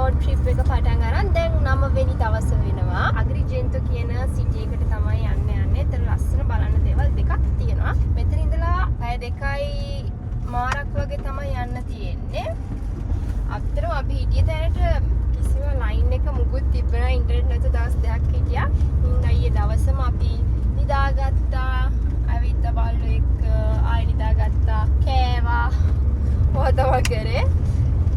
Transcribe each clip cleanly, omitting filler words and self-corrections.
Road trip එක පටන් ගන්න. දැන් 9 වෙනි දවස වෙනවා. අග්‍රිජෙන්තෝ කියන සිටි එකට තමයි යන්නේ. ඒතර ලස්සන බලන්න දේවල් දෙකක් තියෙනවා. මෙතන ඉඳලා පැය 2යි මාරක් වගේ තමයි යන්න තියෙන්නේ. අත්‍තරම අපි හිටිය තැනට කිසිම ලයින් එක මුකුත් තිබුණේ නැහැ. ඉන්ටර්නෙට් නැතුව දවස් 2ක් හිටියා. ඉතින් ඊයේ දවසම අපි නිදාගත්තා. ඇවිත් බල්ලෝ එක්ක ආයෙ නිදාගත්තා. කෑවා. ඔතව කරේ.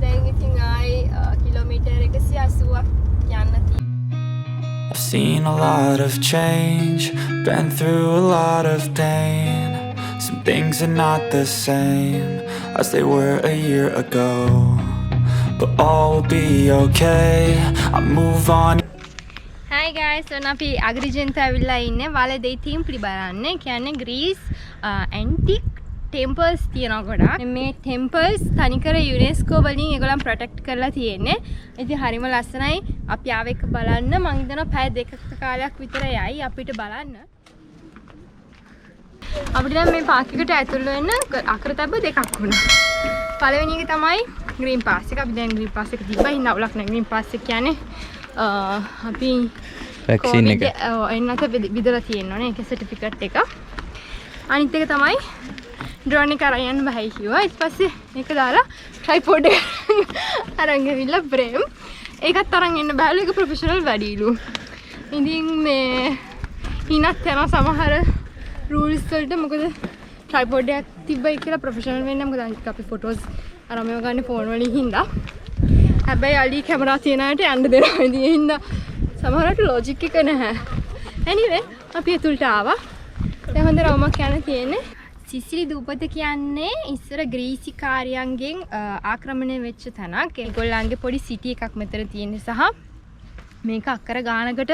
දැන් ඉතින් ආයෙ කිලෝමීටර් 180ක් යන්න තියෙනවා. I've seen a lot of change, been through a lot of pain. Some things are not the same as they were a year ago, but all will be okay. I move on. Hi guys, so අපි අග්‍රිජෙන්තෝ ඇවිල්ලා ඉන්නේ වලදේ තීම්පිලි බලන්න. කියන්නේ grease antique ටෙම්පල්ස් තියෙනවා ගොඩක්. මේ ටෙම්පල්ස් තනිකර UNESCO වලින් ඒගොල්ලන් ප්‍රොටෙක්ට් කරලා තියෙන්නේ. ඉතින් හරිම ලස්සනයි. අපි ආව එක බලන්න. මං හිතනවා පැය 2ක කාලයක් විතර යයි අපිට බලන්න. අපිට දැන් මේ පාක් එකට ඇතුල් වෙන්න අකරතැබ්බ දෙකක් වුණා. පළවෙනි එක තමයි ග්‍රීන් පාස් එක. අපි දැන් ග්‍රීන් පාස් එක තිබ්බා. ඉන්න අවුලක් නැහැ. ග්‍රීන් පාස් එක කියන්නේ අපි වැක්සින් එක එන්නත විදලා තියෙනවනේ ඒක සර්ටිෆිකට් එක. අනිත් එක තමයි ඩ්‍රෝන් එක අරන් යන්න බෑ කිව්වා. ඊට පස්සේ මේක දාලා ට්‍රයිපෝඩ් එක අරන් ගිහිල්ලා බ්‍රේම් ඒකත් අරන් එන්න බෑලු. ඒක ප්‍රොෆෙෂනල් වැඩිලු. ඉතින් මේ හිනත් යන සමහර රූල්ස් වලට මොකද ට්‍රයිපෝඩ් එකක් තිබ්බයි කියලා ප්‍රොෆෙෂනල් වෙන්න. මොකද අනිත් අපි ෆොටෝස් අරන් මේව ගන්න ෆෝන් වලින් හින්දා. හැබැයි අලි කැමරා තියන අයට යන්න දෙනවා. ඉතින් ඒ හින්දා සමහරවිට ලොජික් එක නැහැ. anyway අපි එතුළට ආවා. දැන් හොඳ රවුමක් යන තියෙන්නේ. සිසිලි දූපත කියන්නේ ඉස්සර ග්‍රීසිකාරයන්ගෙන් ආක්‍රමණය වෙච්ච තැනක්. ඒගොල්ලන්ගේ පොඩි සිටි එකක් මෙතන තියෙන සහ මේක අක්කර ගානකට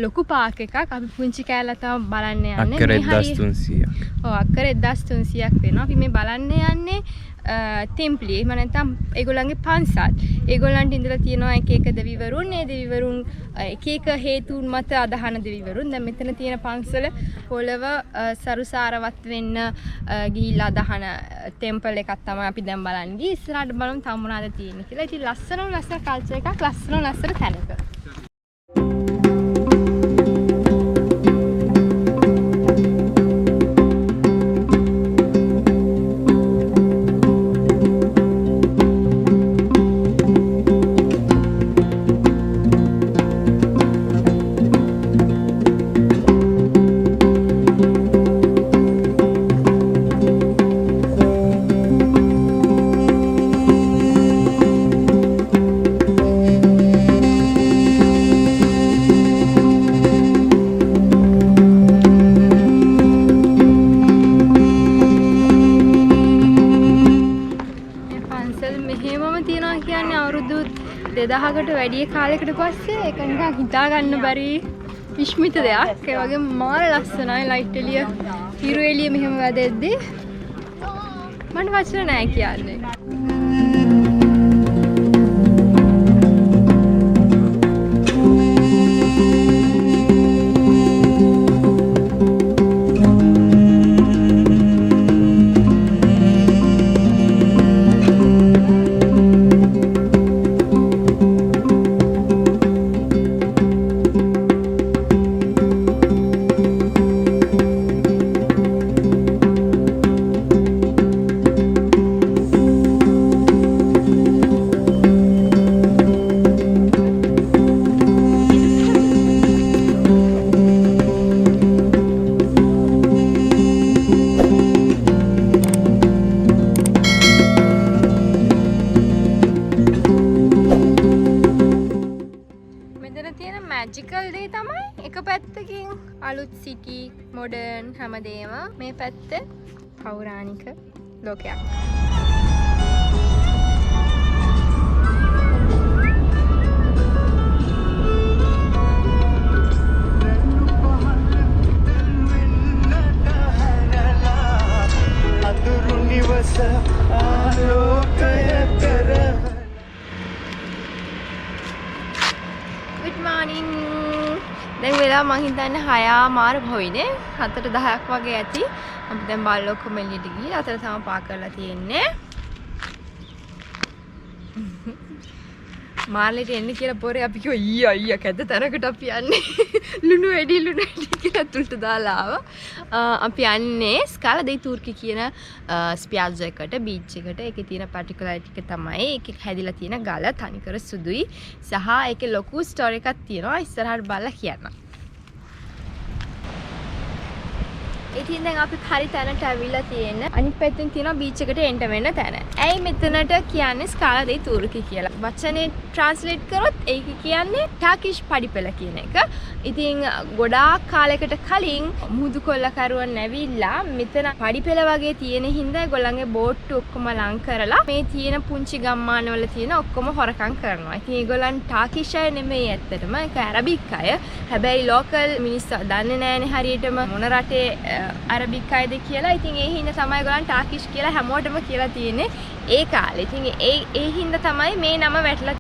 ලොකු පාක් එකක්. අපි පුංචි කෑල්ල තමයි බලන්න යන්නේ. අක්කර 1300ක්. ඔව් අක්කර 1300ක් වෙනවා. අපි මේ බලන්න යන්නේ ටෙම්පලි. එහෙම නැත්නම් ඒගොල්ලන්ගේ පන්සල්. ඒගොල්ලන්ට ඉඳලා තියෙනවා එක එක දෙවිවරුන්. ඒ දෙවිවරුන් එක එක හේතුන් මත අදහන දෙවිවරුන්. දැන් මෙතන තියෙන පන්සල පොළව සරුසාරවත් වෙන්න ගිහිල්ලා අදහන ටෙම්පල් එකක් තමයි අපි දැන් බලන්නේ. ගිහින් ඉස්සරහට බලමු තව මොනවද තියෙන්නේ කියලා. ඉතින් ලස්සන කල්චර් එකක්, ලස්සන තැනක. අවුරුදු 2000කට වැඩි කාලයකට පස්සේ ඒක නිකන් හිතා ගන්න බැරි විශ්මිත දෙයක්. ඒ වගේම මාර ලස්සනයි ලයිට් එළිය, හිරු එළිය මෙහෙම වැදෙද්දි මට වචන නැහැ කියන්නේ. මැජිකල් දේ තමයි එක පැත්තකින් අලුත් සිටි මොඩර්න් හැමදේම, මේ පැත්තේ පෞරාණික ලෝකයක්. Good morning. දැන් වෙලා මං හිතන්නේ 6:00 වගේ 7:10ක් වගේ ඇති. අපි දැන් බල්ලෝ ඔක්කොම එළියට ගිහින් අතර තමයි පාක් කරලා තියෙන්නේ. මාර්ලේට එන්න කියලා පොරේ අපි කිව්වා ඊයා කැද තරකට අපි යන්නේ ලුණු වැඩි කියලා තුල්ට දාලා ආවා. අපි යන්නේ ස්කාලා දෙයි තුර්කි කියන ස්පියාජ් එකට බීච් එකට. ඒකේ තියෙන පාටිකුලාරිටි එක තමයි ඒකේ හැදිලා තියෙන ගල තනිකර සුදුයි සහ ඒකේ ලොකු ස්ටෝරි එකක් තියෙනවා. ඉස්සරහට බලලා කියන්න. ඉතින් දැන් අපි හරි තැනට ඇවිල්ලා තියෙන. අනිත් පැත්තෙන් තියෙනවා බීච් එකට එන්න වෙන තැන. ඇයි මෙතනට කියන්නේ ස්කාලා දෙයි තුර්කි කියලා? වචනේ ට්‍රාන්ස්ලේට් කරොත් ඒක කියන්නේ ටර්කිෂ් පඩිපෙළ කියන එක. ඉතින් ගොඩාක් කාලයකට කලින් මුහුදු කොල්ලකරුවන් ඇවිල්ලා මෙතන පඩිපෙළ වගේ තියෙන හින්දා ඒගොල්ලන්ගේ බෝට්ටු ඔක්කොම ලං කරලා මේ තියෙන පුංචි ගම්මානවල තියෙන ඔක්කොම හොරකම් කරනවා. ඉතින් ඒගොල්ලන් ටර්කිෂ් අය නෙමෙයි ඇත්තටම. ඒක ඇරබික් අය. හැබැයි ලෝකල් මිනිස්සු දන්නේ නැහැනේ හරියටම මොන රටේ අරබික් අයද කියලා. ඉතින් ඒ හින්දා තමයි ඒගොල්ලන් ටර්කිෂ් කියලා හැමෝටම කියලා තියෙන්නේ ඒ කාලේ. ඉතින් ඒ හින්දා තමයි මේ නම වැටලා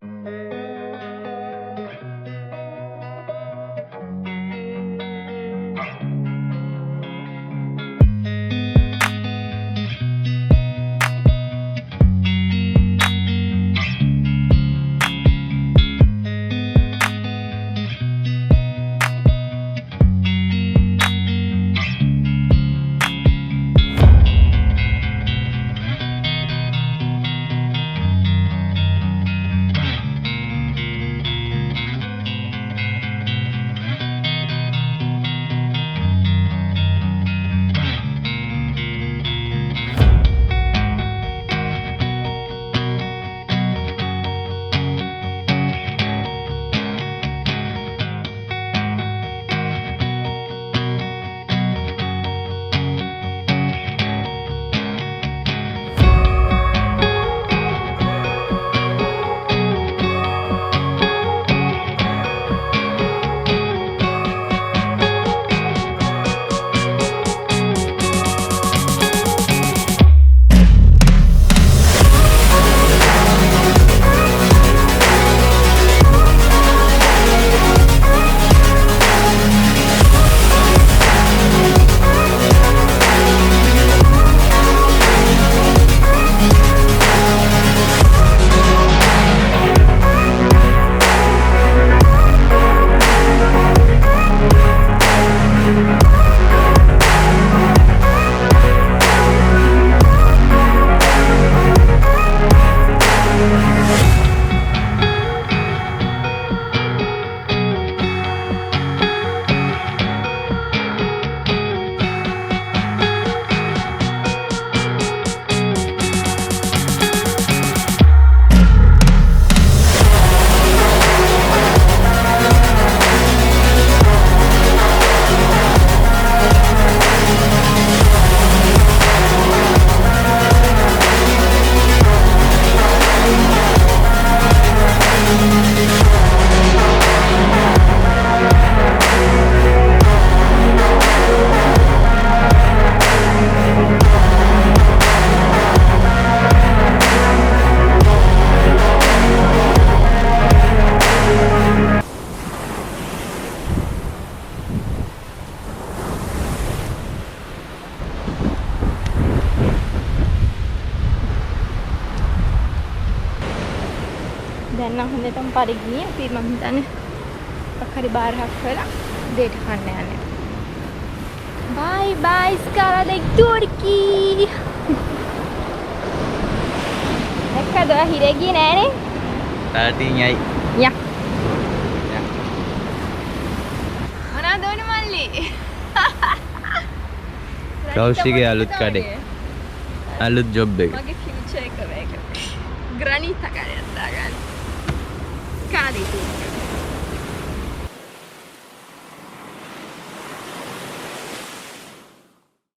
දැන් නම් හොඳටම පරිගියේ අපි මම හිතන්නේ අක්කරි බාරයක් වෙලා දෙයට කන්න යන්නේ. බයි බයි ස්කාලා දෙයි තුර්කි. එක්කද හිරේ ගියේ නෑනේ? තාටින් යයි. යා. මොනවද ඕනේ මල්ලි? කෞෂිකේ අලුත් කඩේ. අලුත් ජොබ් එක. මගේ ෆියුචර් එක මේක. ග්‍රැනිතා කරේ අත්තා ගන්න.